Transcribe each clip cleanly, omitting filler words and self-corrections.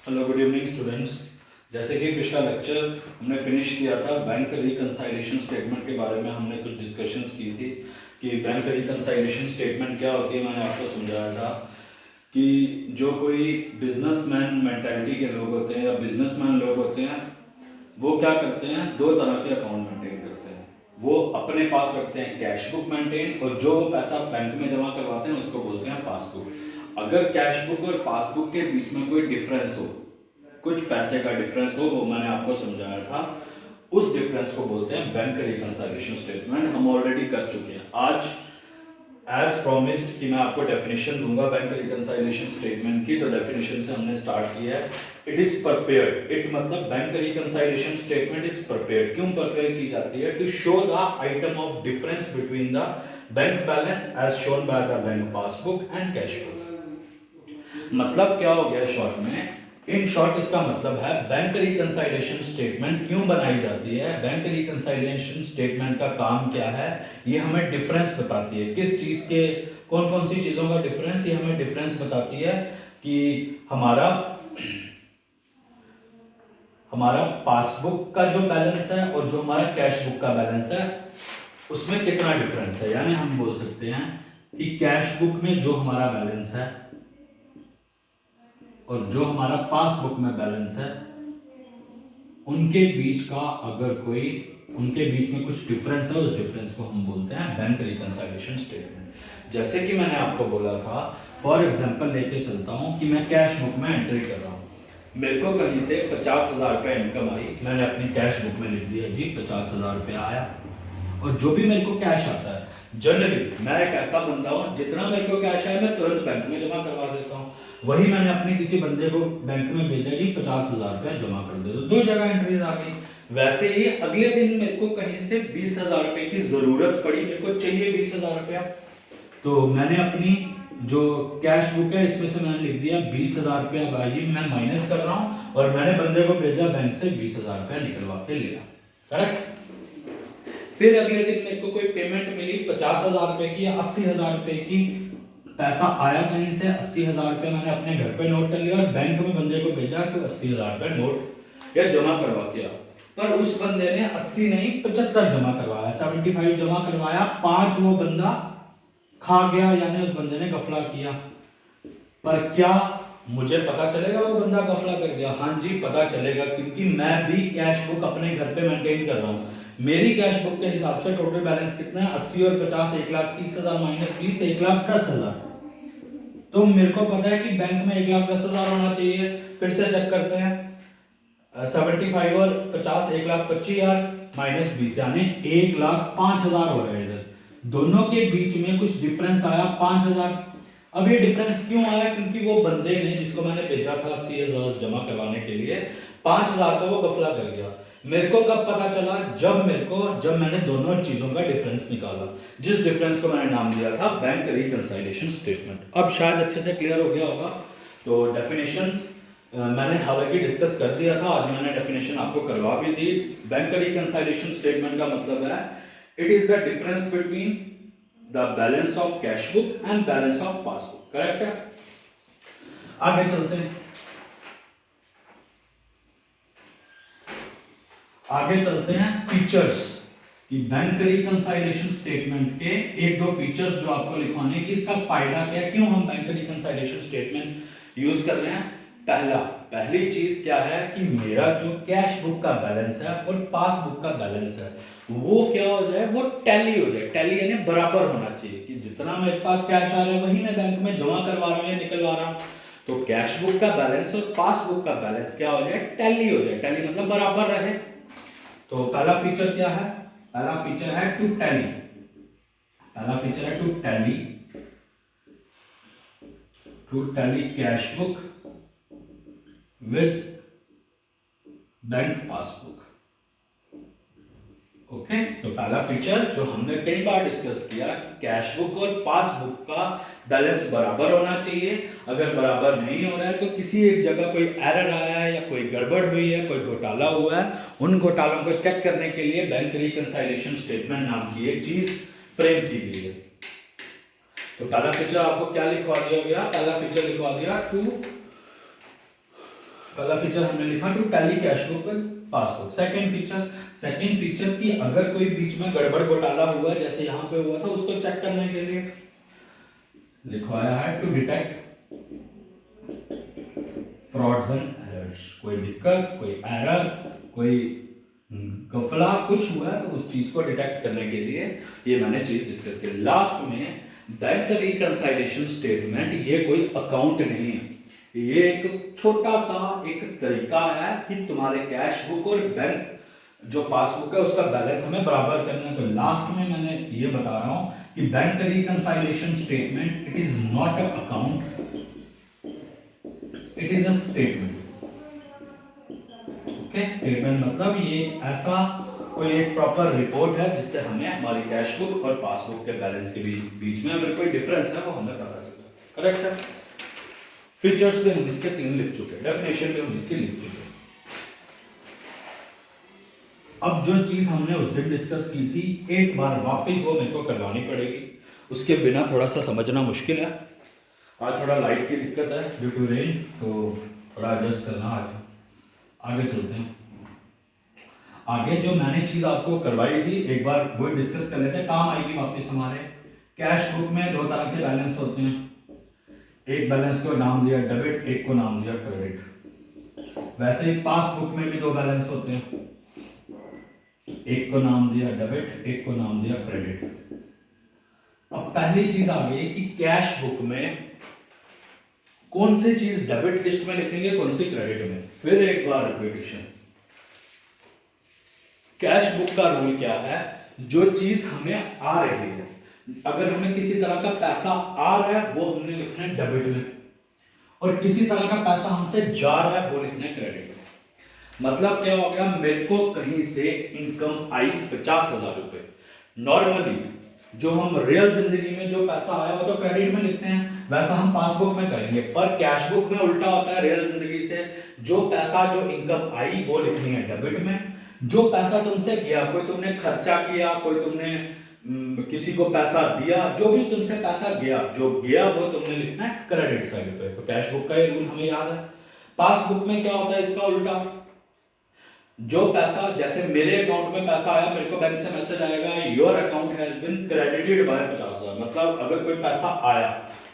Hello, good evening students. जैसे कि पिछला लेक्चर हमने फिनिश किया था, बैंक रिकंसाइलेशन स्टेटमेंट के बारे में हमने कुछ डिस्कशंस की थी कि बैंक रिकंसाइलेशन स्टेटमेंट क्या होती है। मैंने आपको समझाया था कि जो कोई बिजनेसमैन मेंटालिटी के लोग होते हैं या बिजनेसमैन लोग होते हैं, वो क्या करते हैं, दो तरह के अकाउंट मेंटेन करते हैं। वो अपने पास रखते हैं कैश बुक मेंटेन, और जो वो पैसा बैंक में जमा करवाते हैं उसको बोलते हैं पासबुक। अगर कैश बुक और पासबुक के बीच में कोई डिफरेंस हो, कुछ पैसे का डिफरेंस हो, वो मैंने आपको समझाया था, उस डिफरेंस को बोलते हैं बैंक रिकंसाइलेशन स्टेटमेंट। हम ऑलरेडी कर चुके हैं। आज एज प्रॉमिस्ड कि मैं आपको डेफिनेशन दूंगा बैंक रिकंसाइलेशन स्टेटमेंट की, तो डेफिनेशन से हमने स्टार्ट किया है। इट इज प्रिपेयर्ड, इट मतलब bank reconciliation statement is prepared. क्यों प्रिपेयर की जाती है? To show the item of difference between the bank balance as shown by the bank passbook and cash book. मतलब क्या हो गया शॉर्ट में? इन शॉर्ट इसका मतलब है बैंक रिकंसाइलेशन स्टेटमेंट क्यों बनाई जाती है, बैंक रिकंसाइलेशन स्टेटमेंट का काम क्या है, ये हमें डिफरेंस बताती है। किस चीज के, कौन कौन सी चीजों का डिफरेंस, ये हमें डिफरेंस बताती है कि हमारा पासबुक का जो बैलेंस है और जो हमारा कैश बुक का बैलेंस है उसमें कितना डिफरेंस है। यानी हम बोल सकते हैं कि कैश बुक में जो हमारा बैलेंस है और जो हमारा पासबुक में बैलेंस है, उनके बीच में कुछ डिफरेंस है, उस डिफरेंस को हम बोलते हैं बैंक रिकंसाइलेशन स्टेटमेंट। जैसे कि मैंने आपको बोला था, फॉर एग्जांपल लेके चलता हूं कि मैं कैश बुक में एंट्री कर रहा हूं। मेरे को कहीं से 50,000 रुपया इनकम आई, मैंने अपनी कैश बुक में लिख दिया जी 50,000 रुपया आया। और जो भी मेरे को कैश आता है, जनरली मैं एक ऐसा बंदा हूं, जितना मेरे को कैश आया मैं तुरंत बैंक में जमा करवा देता हूं। वही मैंने अपने किसी बंदे को बैंक में भेजा जी 50,000 रुपया जमा कर दे, तो दो जगह एंट्रीज आ गई। वैसे ही अगले दिन मेरे को कहीं से 20,000 रुपए की जरूरत पड़ी, मेरे को चाहिए 20,000 रुपया, तो मैंने अपनी जो कैश बुक है इसमें से मैंने लिख दिया 20,000 रुपया भाई मैं माइनस कर रहा हूं, और मैंने बंदे को भेजा बैंक से 20,000 रुपया निकलवा के लिया। करेक्ट। फिर अगले दिन मेरे को कोई पेमेंट मिली 50,000 रुपए की या 80,000 रुपए की, पैसा आया कहीं से 80,000 रुपए मैंने अपने घर पे नोट कर लिया और बैंक में बंदे को भेजा कि 80,000 रुपए नोट या जमा करवा के आ। पर उस बंदे ने 80 नहीं 75 जमा करवाया, 75 जमा करवाया, 5 वो बंदा खा गया, यानी उस बंदे ने गफला किया। पर क्या मुझे पता चलेगा वो बंदा गफला कर गया? हाँ जी, पता चलेगा, क्योंकि मैं भी कैश बुक अपने घर पे मेंटेन कर रहा हूँ। मेरी कैश बुक के हिसाब से टोटल बैलेंस कितना है? 80 और 50, 1,30,000 माइनस 20, 1,10,000। तो मेरे को पता है कि बैंक में 1,10,000 होना चाहिए। फिर से चेक करते हैं, 75 और 50, 1,25,000 माइनस 20, यानी 1,05,000 हो रहा है। इधर दोनों के बीच में कुछ डिफरेंस आया 5,000। अब ये डिफरेंस क्यों आया? क्योंकि वो बंदे ने जिसको मैंने भेजा था 80,000 जमा करवाने के लिए, 5,000 का वो गफला कर गया। मेरे को कब पता चला? जब मैंने दोनों चीजों का डिफरेंस निकाला, जिस डिफरेंस को मैंने नाम दिया था बैंक रिकंसाइलेशन स्टेटमेंट। अब शायद अच्छे से क्लियर हो गया होगा। तो डेफिनेशन मैंने हालांकि डिस्कस कर दिया था, आज मैंने डेफिनेशन आपको करवा भी दी। बैंक रिकंसाइलेशन स्टेटमेंट का मतलब है it is the difference between the balance of cash book and balance of passbook. Correct है? आगे चलते हैं। फीचर्स कि बैंक रिकंसाइलेशन स्टेटमेंट के एक दो फीचर्स जो आपको लिखवाने कि इसका फायदा क्या है, क्यों हम बैंक रिकंसाइलेशन स्टेटमेंट यूज कर रहे हैं। पहली चीज क्या है कि मेरा जो कैश बुक का बैलेंस है और पासबुक का बैलेंस है वो क्या हो जाए, वो टैली हो जाए। टैली यानी बराबर होना चाहिए कि जितना मेरे पास कैश आ रहा है वही मैं बैंक में जमा करवा रहा हूं या निकलवा रहा हूं। तो कैश बुक का बैलेंस और पासबुक का बैलेंस क्या हो जाए, टैली हो जाए। टैली मतलब बराबर रहे। तो पहला फीचर क्या है? पहला फीचर है to tally. To tally cash book with bank passbook. Okay, तो पहला फीचर जो हमने कई बार डिस्कस किया कि कैश बुक और पासबुक का बैलेंस बराबर होना चाहिए। अगर बराबर नहीं हो रहा है तो किसी एक जगह कोई एरर आया है या कोई गड़बड़ हुई है, कोई घोटाला हुआ है, उन घोटालों को चेक करने के लिए बैंक रिकंसाइलेशन स्टेटमेंट नाम की एक चीज फ्रेम की गई है। तो पहला फीचर आपको क्या लिखवा दिया गया, पहला फीचर लिखवा दिया पहला फीचर हमने लिखा to tally cash book with passbook. Second feature की अगर कोई बीच में गड़बड़ घोटाला हुआ जैसे यहां पे हुआ था उसको चेक करने के लिए लिखवाया है to detect frauds and errors. कोई दिक्कत, कोई एरर, कोई गफला कुछ हुआ है तो उस चीज को डिटेक्ट करने के लिए ये मैंने चीज डिस्कस की। लास्ट में बैंक रिकंसाइलेशन स्टेटमेंट, ये कोई अकाउंट नहीं है, ये एक छोटा सा एक तरीका है कि तुम्हारे कैश बुक और बैंक जो पासबुक है उसका बैलेंस हमें बराबर करना है। तो लास्ट में मैंने ये बता रहा हूं कि bank reconciliation statement it is not a account, it is a statement. Okay, statement मतलब ये ऐसा कोई एक प्रॉपर रिपोर्ट है जिससे हमें हमारी कैश बुक और पासबुक के बैलेंस के बीच में अगर कोई डिफरेंस है वो हमें पता चलता है। करेक्ट है। फीचर्स पे हम इसके 3 लिख चुके हैं, डेफिनेशन पे हम इसकी लिख चुके हैं। अब जो चीज हमने उस दिन डिस्कस की थी एक बार वापस वो मेरे को करवानी पड़ेगी, उसके बिना थोड़ा सा समझना मुश्किल है। आज थोड़ा लाइट की दिक्कत है ड्यू टू रेन, तो थोड़ा एडजस्ट करना। आज आगे चलते हैं। आगे जो मैंने चीज आपको करवाई थी एक बार वो डिस्कस कर लेते हैं, काम आएगी वापस हमारे। कैश बुक में 2 तरह के बैलेंस होते हैं, एक बैलेंस को नाम दिया डेबिट, एक को नाम दिया क्रेडिट। वैसे ही पासबुक में भी 2 बैलेंस होते हैं, एक को नाम दिया डेबिट, एक को नाम दिया क्रेडिट। अब पहली चीज आ गई कि कैश बुक में कौन सी चीज डेबिट लिस्ट में लिखेंगे, कौन सी क्रेडिट में। फिर एक बार रिपीटेशन, कैश बुक का रूल क्या है, जो चीज हमें आ रही है, अगर हमें किसी तरह का पैसा आ रहा है वो हमने लिखना है डेबिट में, और किसी तरह का पैसा हमसे जा रहा है वो लिखना है क्रेडिट में। मतलब क्या हो गया, मेरे को कहीं से इनकम आई 50,000 रुपए, नॉर्मली जो हम रियल जिंदगी में जो पैसा आया वो तो क्रेडिट में लिखते हैं, वैसा हम पासबुक में करेंगे। पर कैश बुक में उल्टा होता है, रियल जिंदगी से जो पैसा जो इनकम आई वो लिखनी है डेबिट में, जो पैसा तुमसे गया, कोई तुमने खर्चा किया, कोई तुमने किसी को पैसा दिया, जो भी तुमसे पैसा गया, जो गया वो तुमने लिखना है क्रेडिट साइड पे। तो कैश बुक का ये रूल हमें याद है। पासबुक में क्या होता है इसका उल्टा, जो पैसा जैसे मेरे अकाउंट में पैसा आया, मेरे को बैंक से मैसेज आएगा your account has been credited by 50,000, मतलब अगर कोई पैसा आया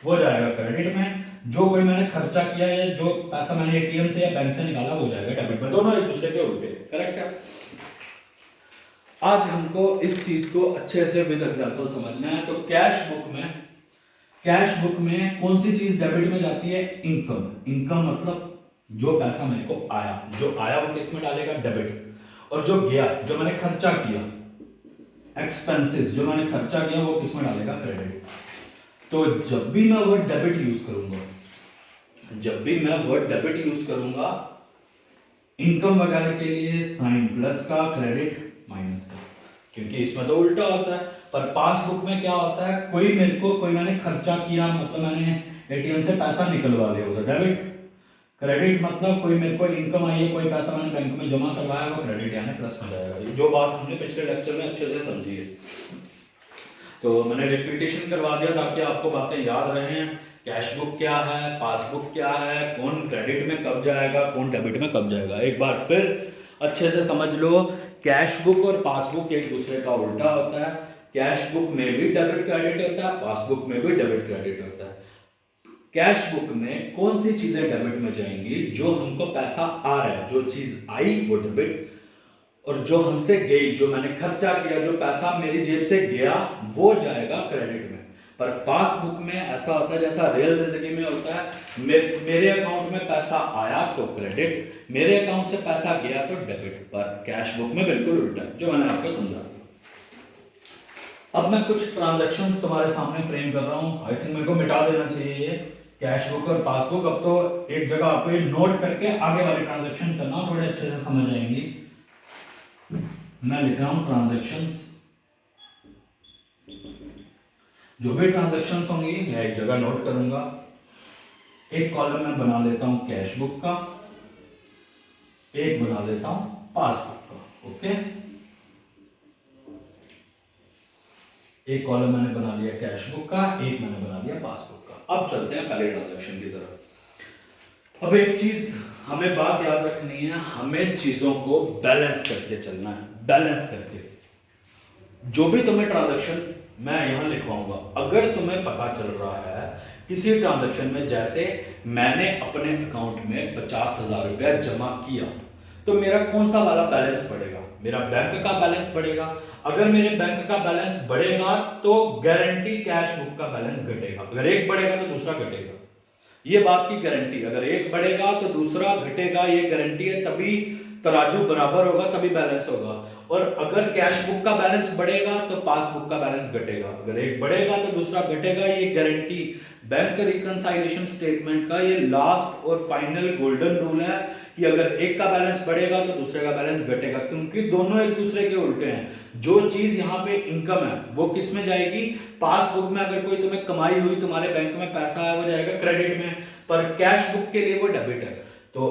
वो जाएगा क्रेडिट में, जो कोई मैंने खर्चा किया या जो पैसा मैंने एटीएम से या बैंक से निकाला वो जाएगा डेबिट में। दोनों एक दूसरे के उल्टे। करेक्ट है। आज हमको इस चीज को अच्छे से विद एग्जांपल समझना है। तो कैश बुक में कौन सी चीज डेबिट में जाती है, इनकम मतलब जो पैसा मेरे को आया, जो आया वो किस में डालेगा डेबिट, और जो गया जो मैंने खर्चा किया, एक्सपेंसेस जो मैंने खर्चा किया वो किस में डालेगा क्रेडिट। तो जब भी मैं वर्ड डेबिट यूज करूंगा इनकम वगैरह के लिए साइन प्लस का, क्रेडिट माइनस का, क्योंकि इसमें तो उल्टा होता है। पर पासबुक में क्या होता है, कोई मैंने खर्चा किया, मतलब मैंने एटीएम से पैसा निकलवा लिया वो डेबिट। क्रेडिट मतलब कोई मेरे को इनकम आई है, कोई पैसा मैंने बैंक में जमा करवाया वो क्रेडिट यानी प्लस में जाएगा। जो बात हमने पिछले लेक्चर में अच्छे से समझी है, तो मैंने रिपीटेशन करवा दिया ताकि आपको बातें याद रहें। कैश बुक क्या है, पासबुक क्या है, कौन क्रेडिट में कब जाएगा, कौन डेबिट में कब जाएगा, एक बार फिर अच्छे से समझ लो। कैश बुक और पासबुक एक दूसरे का उल्टा होता है। कैश बुक में भी डेबिट क्रेडिट होता है, पासबुक में भी डेबिट क्रेडिट होता है। कैश बुक में कौन सी चीजें डेबिट में जाएंगी, जो हमको पैसा आ रहा है, जो चीज आई वो डेबिट, और जो हमसे गई, जो मैंने खर्चा किया, जो पैसा मेरी जेब से गया वो जाएगा क्रेडिट में। पर पासबुक में ऐसा होता है जैसा रियल जिंदगी में होता है, मेरे अकाउंट में पैसा आया तो क्रेडिट, मेरे अकाउंट से पैसा गया तो डेबिट। पर कैश बुक में बिल्कुल उल्टा है, जो मैंने आपको समझा दिया। अब मैं कुछ ट्रांजैक्शंस तुम्हारे सामने फ्रेम कर रहा हूं। आई थिंक मेरे को मिटा देना चाहिए ये कैश बुक और पासबुक। अब तो एक जगह आपको नोट करके आगे वाले ट्रांजैक्शन करना, थोड़े अच्छे से समझ आएंगी। मैं लिख रहा हूं ट्रांजैक्शंस, जो भी ट्रांजैक्शंस होंगी मैं एक जगह नोट करूंगा। एक कॉलम में बना लेता हूं कैश बुक का, एक बना लेता हूं पासबुक का। ओके, एक कॉलम मैंने बना लिया कैश बुक का, एक मैंने बना लिया पासबुक का। अब चलते हैं पहले ट्रांजैक्शन की तरफ। अब एक चीज हमें बात याद रखनी है, हमें चीजों को बैलेंस करके चलना है, बैलेंस करके। जो भी तुम्हें ट्रांजैक्शन मैं यहां लिखवाऊंगा, अगर तुम्हें पता चल रहा है किसी ट्रांजैक्शन में, जैसे मैंने अपने अकाउंट में 50,000 रुपया जमा किया, तो मेरा कौन सा वाला बैलेंस बढ़ेगा? मेरा बैंक का बैलेंस बढ़ेगा। अगर मेरे बैंक का बैलेंस बढ़ेगा तो गारंटी कैश बुक का बैलेंस घटेगा। अगर एक बढ़ेगा तो दूसरा घटेगा, ये बात की गारंटी। अगर एक बढ़ेगा तो दूसरा घटेगा, ये गारंटी है। तभी तराजू बराबर होगा, तभी बैलेंस होगा। और अगर कैश बुक का बैलेंस बढ़ेगा तो पासबुक का बैलेंस घटेगा। अगर एक बढ़ेगा तो दूसरा घटेगा, ये गारंटी बैंक रिकंसाइलेशन स्टेटमेंट का ये लास्ट और फाइनल गोल्डन रूल है कि अगर एक का बैलेंस बढ़ेगा तो दूसरे का बैलेंस घटेगा, क्योंकि दोनों एक दूसरे के उल्टे हैं। जो चीज यहाँ पे इनकम है वो किस में जाएगी? पासबुक में। अगर कोई तुम्हें कमाई हुई, तुम्हारे बैंक में पैसा है, वो जाएगा क्रेडिट में, पर कैश बुक के लिए वो डेबिट है। तो